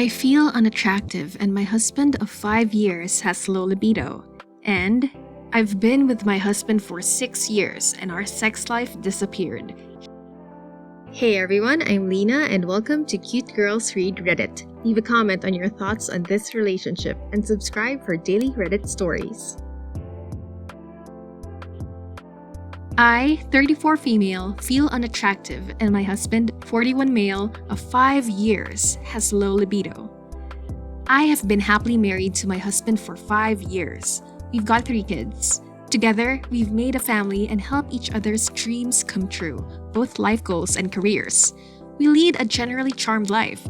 I feel unattractive and my husband of 5 years has low libido. And I've been with my husband for 6 years and our sex life disappeared. Hey everyone, I'm Lina and welcome to CuteGirls Read Reddit. Leave a comment on your thoughts on this relationship and subscribe for daily Reddit stories. I, 34 female, feel unattractive and my husband, 41 male, of 5 years, has low libido. I have been happily married to my husband for 5 years. We've got 3 kids. Together, we've made a family and help each other's dreams come true, both life goals and careers. We lead a generally charmed life,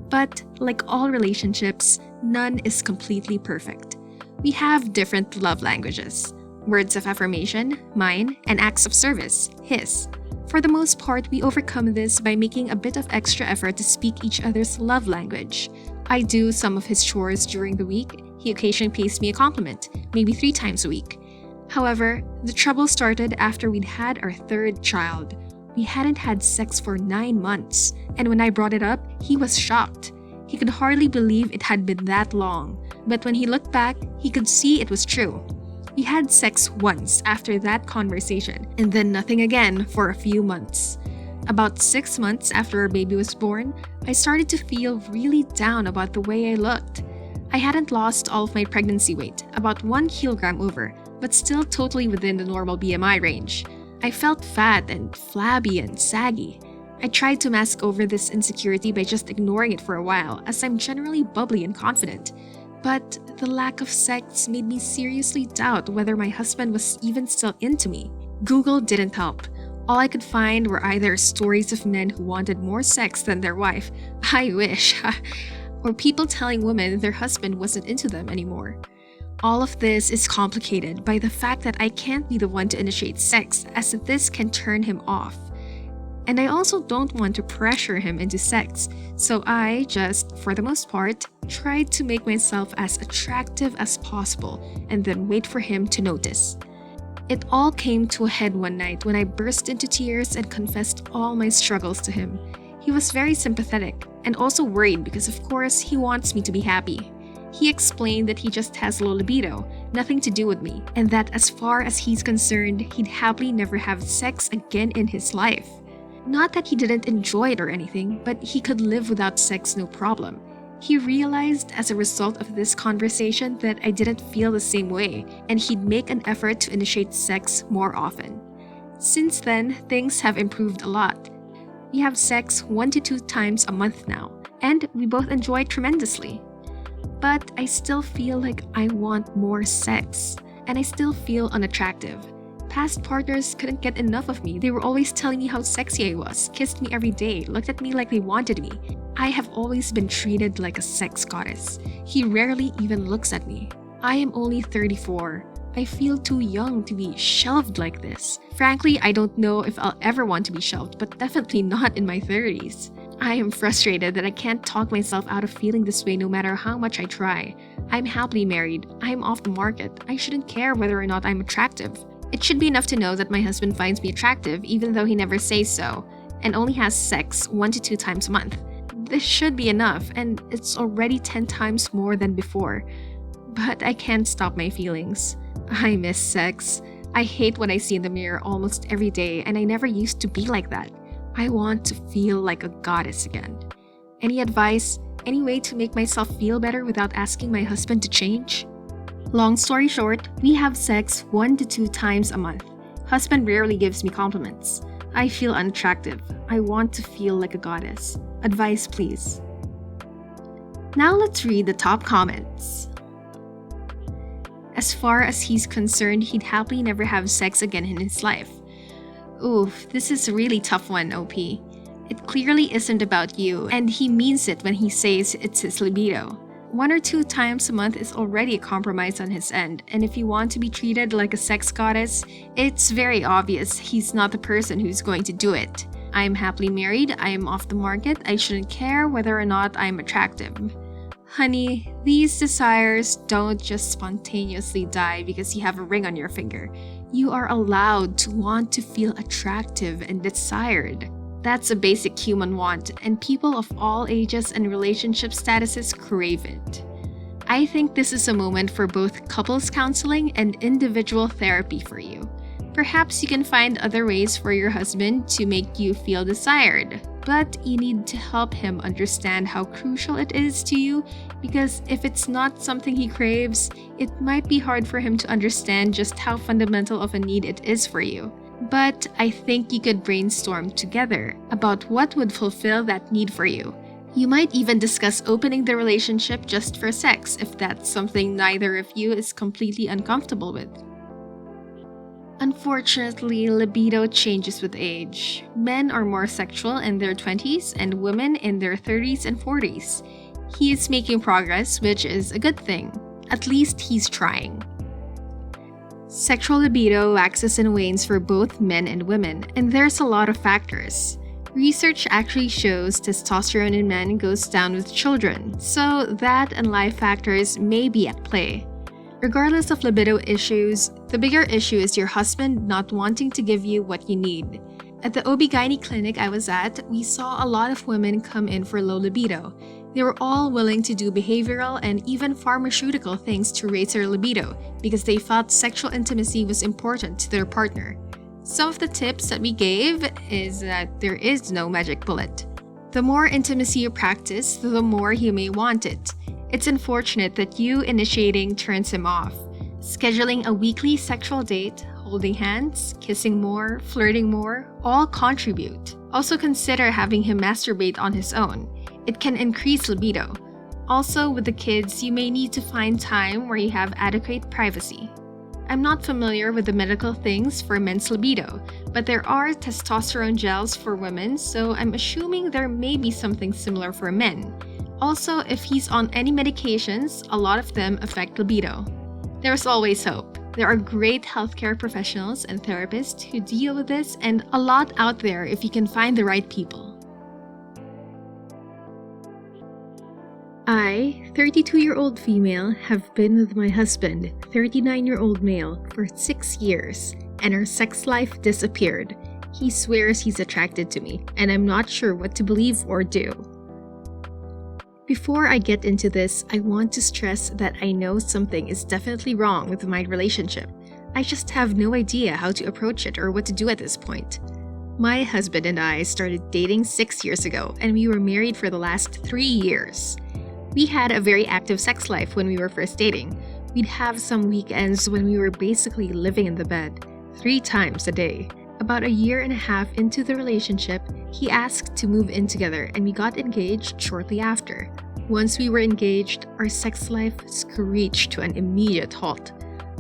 but like all relationships, none is completely perfect. We have different love languages. Words of affirmation, mine, and acts of service, his. For the most part, we overcome this by making a bit of extra effort to speak each other's love language. I do some of his chores during the week. He occasionally pays me a compliment, maybe 3 times a week. However, the trouble started after we'd had our 3rd child. We hadn't had sex for 9 months, and when I brought it up, he was shocked. He could hardly believe it had been that long, but when he looked back, he could see it was true. We had sex once after that conversation, and then nothing again for a few months. About 6 months after our baby was born, I started to feel really down about the way I looked. I hadn't lost all of my pregnancy weight, about 1 kilogram over, but still totally within the normal BMI range. I felt fat and flabby and saggy. I tried to mask over this insecurity by just ignoring it for a while, as I'm generally bubbly and confident. But the lack of sex made me seriously doubt whether my husband was even still into me. Google didn't help. All I could find were either stories of men who wanted more sex than their wife, I wish, or people telling women their husband wasn't into them anymore. All of this is complicated by the fact that I can't be the one to initiate sex, as this can turn him off. And I also don't want to pressure him into sex, so I just, for the most part, tried to make myself as attractive as possible and then wait for him to notice. It all came to a head one night when I burst into tears and confessed all my struggles to him. He was very sympathetic and also worried because of course he wants me to be happy. He explained that he just has low libido, nothing to do with me, and that as far as he's concerned, he'd happily never have sex again in his life. Not that he didn't enjoy it or anything, but he could live without sex no problem. He realized as a result of this conversation that I didn't feel the same way, and he'd make an effort to initiate sex more often. Since then, things have improved a lot. We have sex 1 to 2 times a month now, and we both enjoy it tremendously. But I still feel like I want more sex, and I still feel unattractive. Past partners couldn't get enough of me. They were always telling me how sexy I was, kissed me every day, looked at me like they wanted me. I have always been treated like a sex goddess. He rarely even looks at me. I am only 34. I feel too young to be shelved like this. Frankly, I don't know if I'll ever want to be shelved, but definitely not in my 30s. I am frustrated that I can't talk myself out of feeling this way no matter how much I try. I'm happily married. I'm off the market. I shouldn't care whether or not I'm attractive. It should be enough to know that my husband finds me attractive even though he never says so, and only has sex 1 to 2 times a month. This should be enough, and it's already 10 times more than before. But I can't stop my feelings. I miss sex. I hate what I see in the mirror almost every day, and I never used to be like that. I want to feel like a goddess again. Any advice? Any way to make myself feel better without asking my husband to change? Long story short, we have sex 1 to 2 times a month. Husband rarely gives me compliments. I feel unattractive. I want to feel like a goddess. Advice, please. Now let's read the top comments. As far as he's concerned, he'd happily never have sex again in his life. Oof, this is a really tough one, OP. It clearly isn't about you, and he means it when he says it's his libido. 1 or 2 times a month is already a compromise on his end, and if you want to be treated like a sex goddess, it's very obvious he's not the person who's going to do it. I'm happily married, I am off the market, I shouldn't care whether or not I'm attractive. Honey, these desires don't just spontaneously die because you have a ring on your finger. You are allowed to want to feel attractive and desired. That's a basic human want, and people of all ages and relationship statuses crave it. I think this is a moment for both couples counseling and individual therapy for you. Perhaps you can find other ways for your husband to make you feel desired, but you need to help him understand how crucial it is to you, because if it's not something he craves, it might be hard for him to understand just how fundamental of a need it is for you. But I think you could brainstorm together about what would fulfill that need for you. You might even discuss opening the relationship just for sex if that's something neither of you is completely uncomfortable with. Unfortunately, libido changes with age. Men are more sexual in their 20s and women in their 30s and 40s. He is making progress, which is a good thing. At least he's trying. Sexual libido waxes and wanes for both men and women, and there's a lot of factors. Research actually shows testosterone in men goes down with children, so that and life factors may be at play. Regardless of libido issues, the bigger issue is your husband not wanting to give you what you need. At the OB/GYN clinic I was at, we saw a lot of women come in for low libido. They were all willing to do behavioral and even pharmaceutical things to raise their libido because they felt sexual intimacy was important to their partner. Some of the tips that we gave is that there is no magic bullet. The more intimacy you practice, the more he may want it. It's unfortunate that you initiating turns him off. Scheduling a weekly sexual date, holding hands, kissing more, flirting more, all contribute. Also consider having him masturbate on his own. It can increase libido. Also, with the kids, you may need to find time where you have adequate privacy. I'm not familiar with the medical things for men's libido, but there are testosterone gels for women, so I'm assuming there may be something similar for men. Also, if he's on any medications, a lot of them affect libido. There's always hope. There are great healthcare professionals and therapists who deal with this, and a lot out there if you can find the right people. I, 32-year-old female, have been with my husband, 39-year-old male, for 6 years, and our sex life disappeared. He swears he's attracted to me, and I'm not sure what to believe or do. Before I get into this, I want to stress that I know something is definitely wrong with my relationship. I just have no idea how to approach it or what to do at this point. My husband and I started dating 6 years ago, and we were married for the last 3 years. We had a very active sex life when we were first dating. We'd have some weekends when we were basically living in the bed, 3 times a day. About a year and a half into the relationship, he asked to move in together and we got engaged shortly after. Once we were engaged, our sex life screeched to an immediate halt.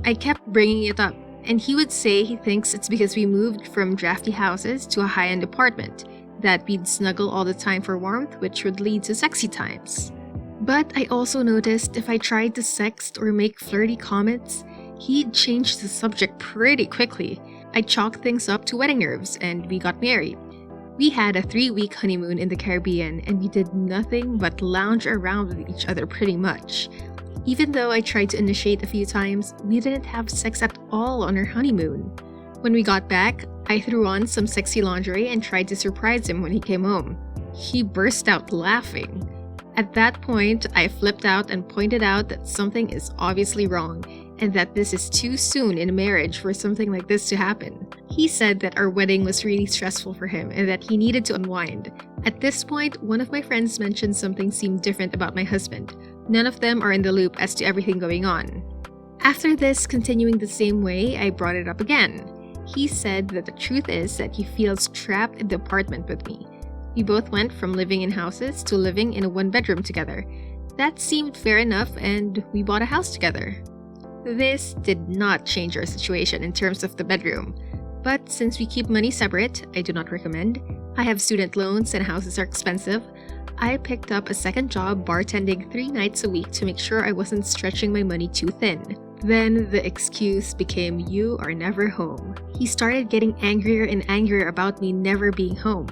I kept bringing it up, and he would say he thinks it's because we moved from drafty houses to a high-end apartment, that we'd snuggle all the time for warmth, which would lead to sexy times. But I also noticed if I tried to sext or make flirty comments, he'd change the subject pretty quickly. I chalked things up to wedding nerves, and we got married. We had a 3-week honeymoon in the Caribbean, and we did nothing but lounge around with each other pretty much. Even though I tried to initiate a few times, we didn't have sex at all on our honeymoon. When we got back, I threw on some sexy lingerie and tried to surprise him when he came home. He burst out laughing. At that point, I flipped out and pointed out that something is obviously wrong, and that this is too soon in a marriage for something like this to happen. He said that our wedding was really stressful for him and that he needed to unwind. At this point, one of my friends mentioned something seemed different about my husband. None of them are in the loop as to everything going on. After this, continuing the same way, I brought it up again. He said that the truth is that he feels trapped in the apartment with me. We both went from living in houses to living in a 1-bedroom together. That seemed fair enough, and we bought a house together. This did not change our situation in terms of the bedroom, but since we keep money separate, I do not recommend. I have student loans and houses are expensive. I picked up a second job bartending 3 nights a week to make sure I wasn't stretching my money too thin. Then the excuse became "you are never home." He started getting angrier and angrier about me never being home,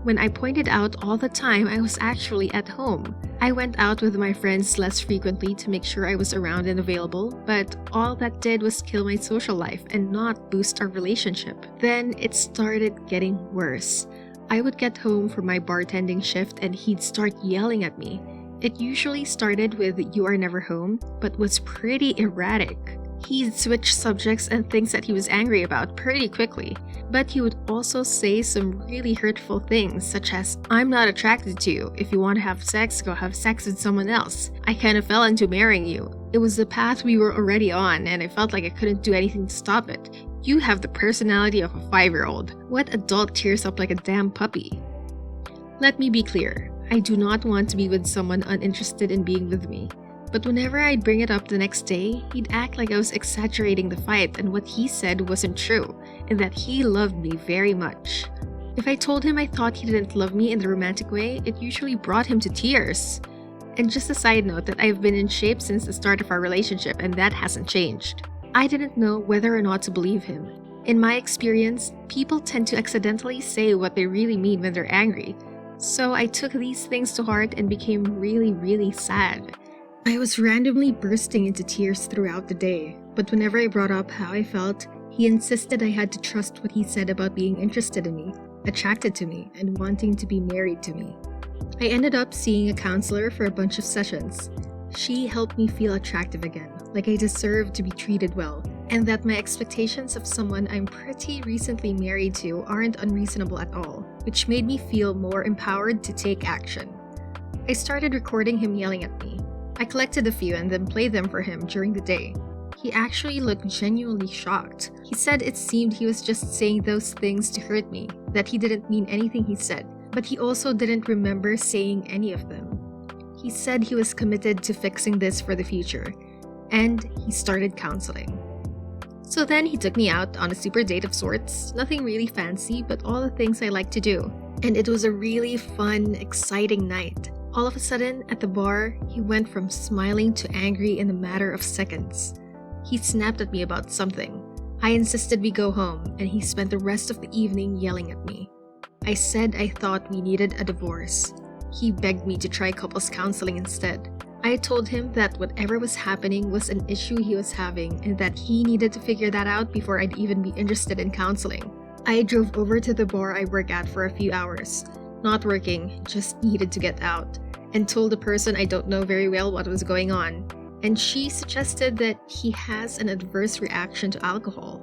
when I pointed out all the time I was actually at home. I went out with my friends less frequently to make sure I was around and available, but all that did was kill my social life and not boost our relationship. Then it started getting worse. I would get home from my bartending shift and he'd start yelling at me. It usually started with "you are never home," but was pretty erratic. He'd switch subjects and things that he was angry about pretty quickly, but he would also say some really hurtful things such as, "I'm not attracted to you. If you want to have sex, go have sex with someone else. I kind of fell into marrying you. It was the path we were already on and I felt like I couldn't do anything to stop it. You have the personality of a 5-year-old. What adult tears up like a damn puppy?" Let me be clear, I do not want to be with someone uninterested in being with me. But whenever I'd bring it up the next day, he'd act like I was exaggerating the fight and what he said wasn't true, and that he loved me very much. If I told him I thought he didn't love me in the romantic way, it usually brought him to tears. And just a side note that I've been in shape since the start of our relationship and that hasn't changed. I didn't know whether or not to believe him. In my experience, people tend to accidentally say what they really mean when they're angry. So I took these things to heart and became really sad. I was randomly bursting into tears throughout the day, but whenever I brought up how I felt, he insisted I had to trust what he said about being interested in me, attracted to me, and wanting to be married to me. I ended up seeing a counselor for a bunch of sessions. She helped me feel attractive again, like I deserved to be treated well, and that my expectations of someone I'm pretty recently married to aren't unreasonable at all, which made me feel more empowered to take action. I started recording him yelling at me. I collected a few and then played them for him during the day. He actually looked genuinely shocked. He said it seemed he was just saying those things to hurt me, that he didn't mean anything he said, but he also didn't remember saying any of them. He said he was committed to fixing this for the future, and he started counseling. So then he took me out on a super date of sorts, nothing really fancy, but all the things I like to do. And it was a really fun, exciting night. All of a sudden, at the bar, he went from smiling to angry in a matter of seconds. He snapped at me about something. I insisted we go home, and he spent the rest of the evening yelling at me. I said I thought we needed a divorce. He begged me to try couples counseling instead. I told him that whatever was happening was an issue he was having and that he needed to figure that out before I'd even be interested in counseling. I drove over to the bar I work at for a few hours. Not working, just needed to get out, and told the person I don't know very well what was going on. And she suggested that he has an adverse reaction to alcohol.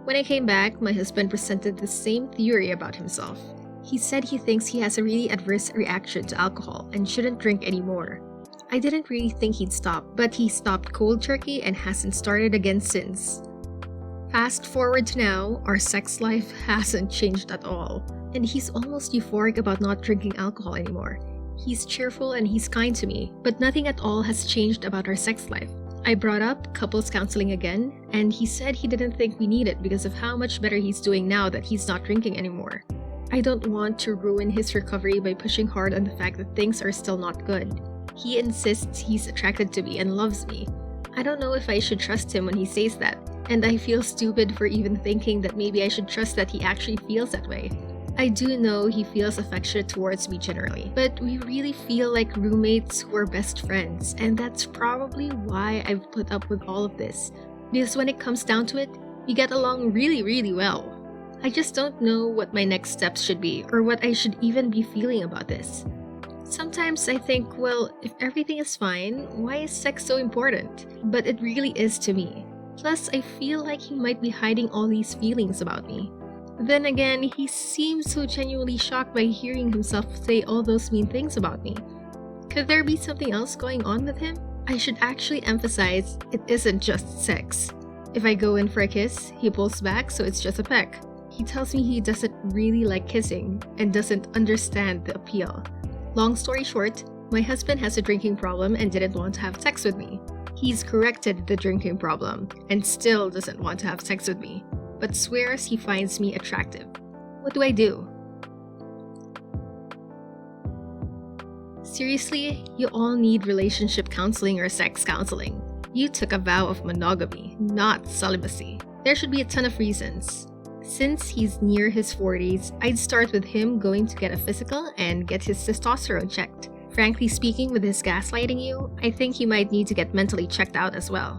When I came back, my husband presented the same theory about himself. He said he thinks he has a really adverse reaction to alcohol and shouldn't drink anymore. I didn't really think he'd stop, but he stopped cold turkey and hasn't started again since. Fast forward to now, our sex life hasn't changed at all, and he's almost euphoric about not drinking alcohol anymore. He's cheerful and he's kind to me, but nothing at all has changed about our sex life. I brought up couples counseling again, and he said he didn't think we need it because of how much better he's doing now that he's not drinking anymore. I don't want to ruin his recovery by pushing hard on the fact that things are still not good. He insists he's attracted to me and loves me. I don't know if I should trust him when he says that, and I feel stupid for even thinking that maybe I should trust that he actually feels that way. I do know he feels affectionate towards me generally, but we really feel like roommates who are best friends, and that's probably why I've put up with all of this, because when it comes down to it, we get along really well. I just don't know what my next steps should be, or what I should even be feeling about this. Sometimes I think, well, if everything is fine, why is sex so important? But it really is to me. Plus, I feel like he might be hiding all these feelings about me. Then again, he seems so genuinely shocked by hearing himself say all those mean things about me. Could there be something else going on with him? I should actually emphasize it isn't just sex. If I go in for a kiss, he pulls back so it's just a peck. He tells me he doesn't really like kissing and doesn't understand the appeal. Long story short, my husband has a drinking problem and didn't want to have sex with me. He's corrected the drinking problem and still doesn't want to have sex with me, but swears he finds me attractive. What do I do? Seriously, you all need relationship counseling or sex counseling. You took a vow of monogamy, not celibacy. There should be a ton of reasons. Since he's near his 40s, I'd start with him going to get a physical and get his testosterone checked. Frankly speaking, with his gaslighting you, I think he might need to get mentally checked out as well.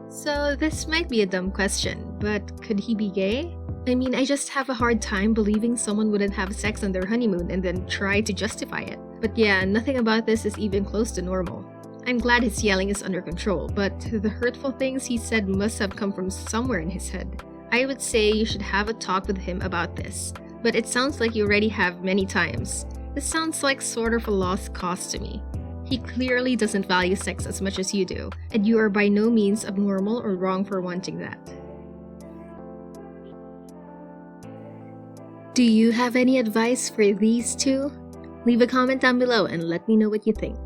So this might be a dumb question, but could he be gay? I mean, I just have a hard time believing someone wouldn't have sex on their honeymoon and then try to justify it. But yeah, nothing about this is even close to normal. I'm glad his yelling is under control, but the hurtful things he said must have come from somewhere in his head. I would say you should have a talk with him about this, but it sounds like you already have many times. This sounds like sort of a lost cause to me. He clearly doesn't value sex as much as you do, and you are by no means abnormal or wrong for wanting that. Do you have any advice for these two? Leave a comment down below and let me know what you think.